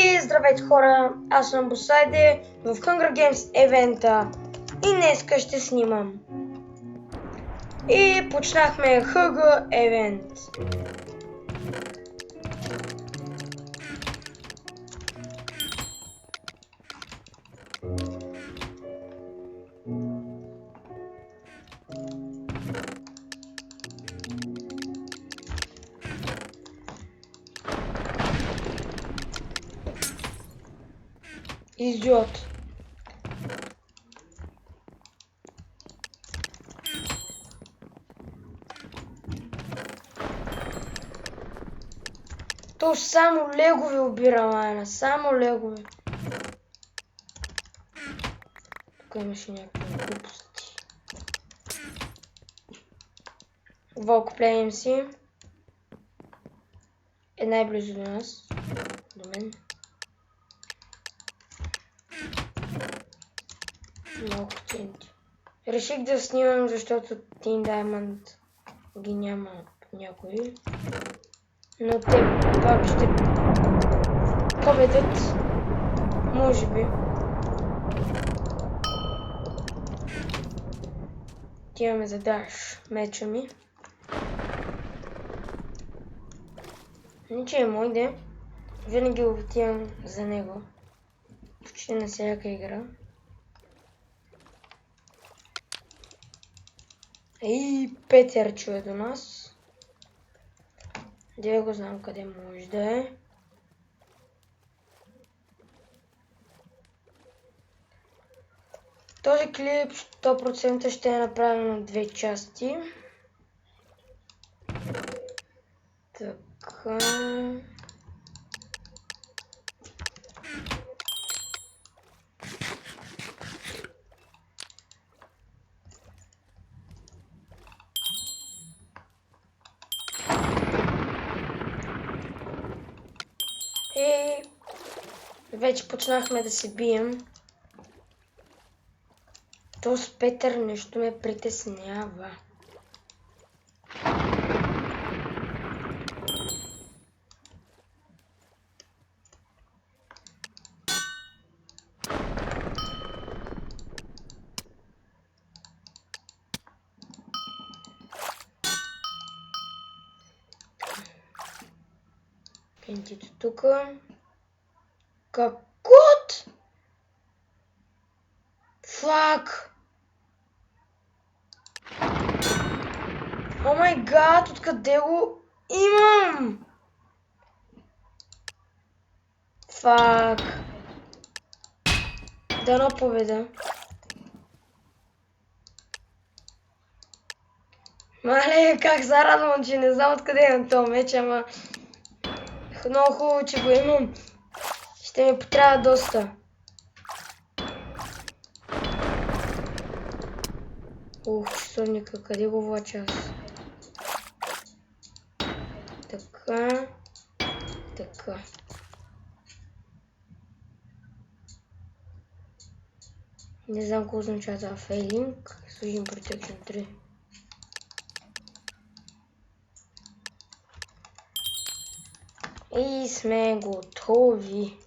И здравейте хора, аз съм Босайде в Hunger Games евента и днеска ще снимам. И почнахме HG евент. Идиот. То само легове обира, майна, само легове. Тук имаше някакви глупости. Вълкоплеем си. Е най-близо до нас. До мен. Малко тинти. Реших да снимам, защото Team Diamond ги няма някой. Но те пак ще победят. Може би. Отиваме за даш меча ми. Ниче е мой ден. Винаги отивам за него. Почти на всяка игра. И Петър чуе до нас. Де го знам къде може да е. Този клип 100% ще е направен на две части. Така. И вече почнахме да се бием. То с Петър нещо ме притеснява. Пентито тука. Какот? Фак! О май гад, откъде го имам? Фак. Дано победа. Мале, как се радвам, че не знам откъде имам този меч, ама много хубаво, че го имам. Ще ми потрябва доста. Ух, соника, къде го влача аз? Така. Така. Не знам какво означава това фейлинг. Служим Protection 3. И сме готови.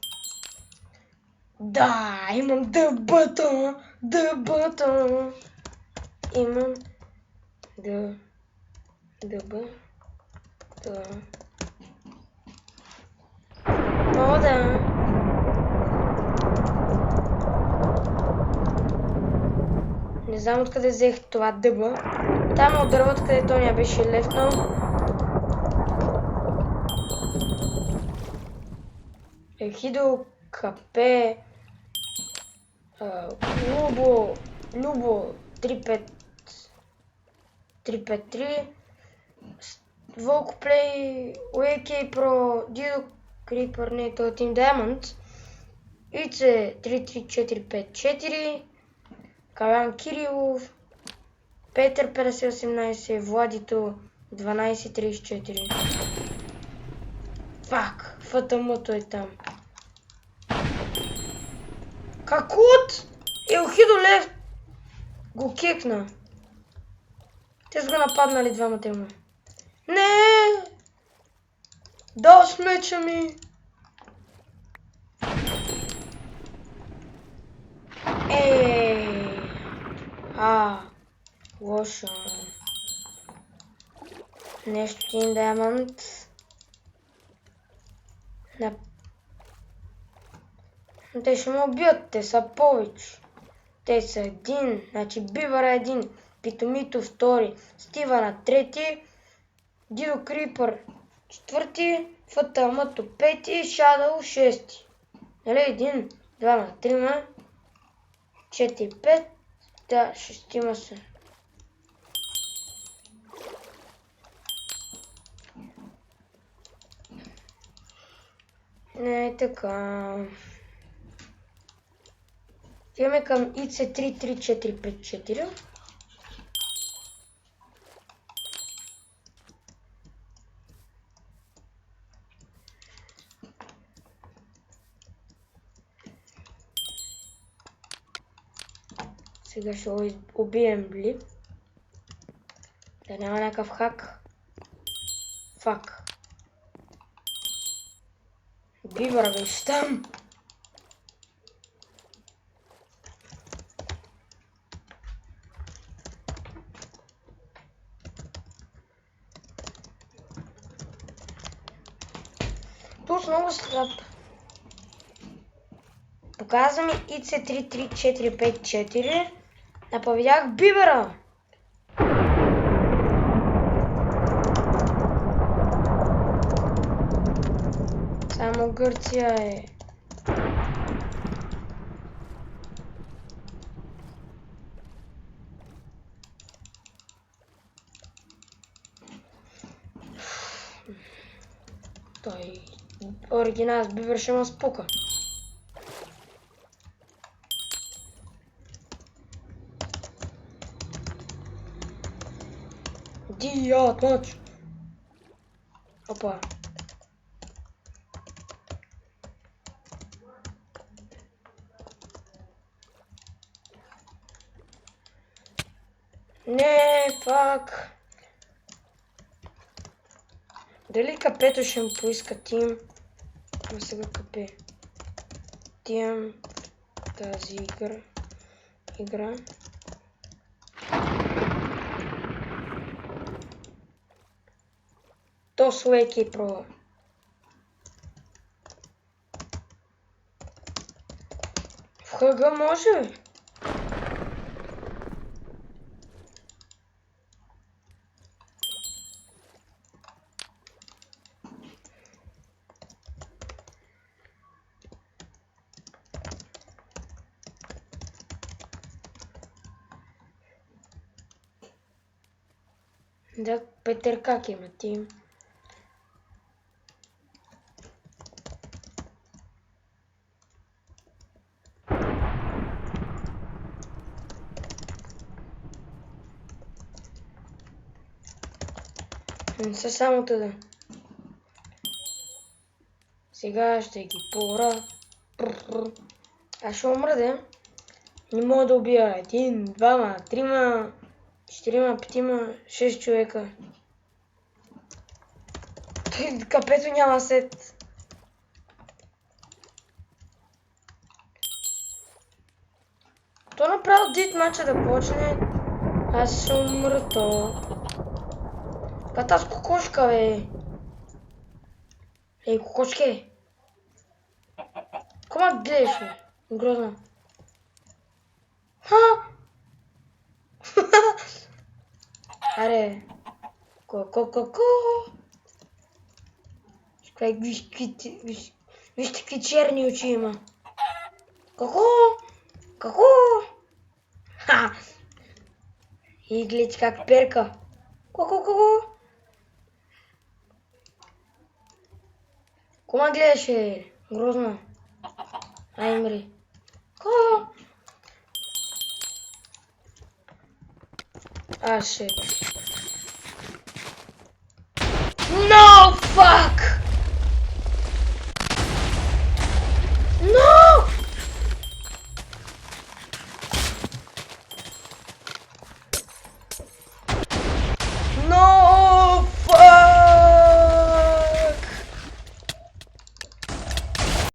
Да, имам дъбата. Дъбата. Имам дъба. О, да. Не знам откъде взех това дъба. Там от дървата, където ня беше лефнал. Ехидо, капе, Любо, 353, Вълкоплей, Уейкей Про, Дидо Крипър, не, това Team Diamond, Ице 33454, Калян Кирилов, Петър 5018, Владито 1234. Фак, фатамото е там. Какут? Елхидо Лев го кекна. Те са го нападнали двамата има. Не! Дал с меча ми! лошо. Нещо един диамант. Те ще ме убият, те са повече. Те са един, значи Бивъра един, Питомито втори, Стивана трети, Дидо Крипър четвърти, Фаталмато пети, Шадъл шести. Нали? Един, двама, трима, 4, 5, да, шестима са. Не, така. Имаме към IC33454. Сега ще го убием ли? Да няма някакъв хак. Фак. Бивър беше там. Тут много слаб. Показва ми IC33454. Наповедях Бивъра. Само Гърция е. Той оригинал с Бивър ще ме спука. Дият мач. Опа. Не, пак. Дали капето ще ми поиска тим? Ама сега капе. Тим тази игра. То слейки про. В хъга може. Да, Петър как има тим? Не са само тъда. Сега ще ги пора. Аз ще умра, да? Не мога да убия един, двама, трима, четирима, петима, 6 човека. Капето няма сет. То направо дит мача да почне. Аз ще умра то. Ката с кокошка, бе. Ей, кокошке. Кома гледаш, бе? Грозно. Ха! Аре. Ко. Виж какви черни очи има. Какво? Ха! И гледай как перка. Ко? Кома гледаше? Грозно. Ай, мри. Ко? А, shit. No, fuck!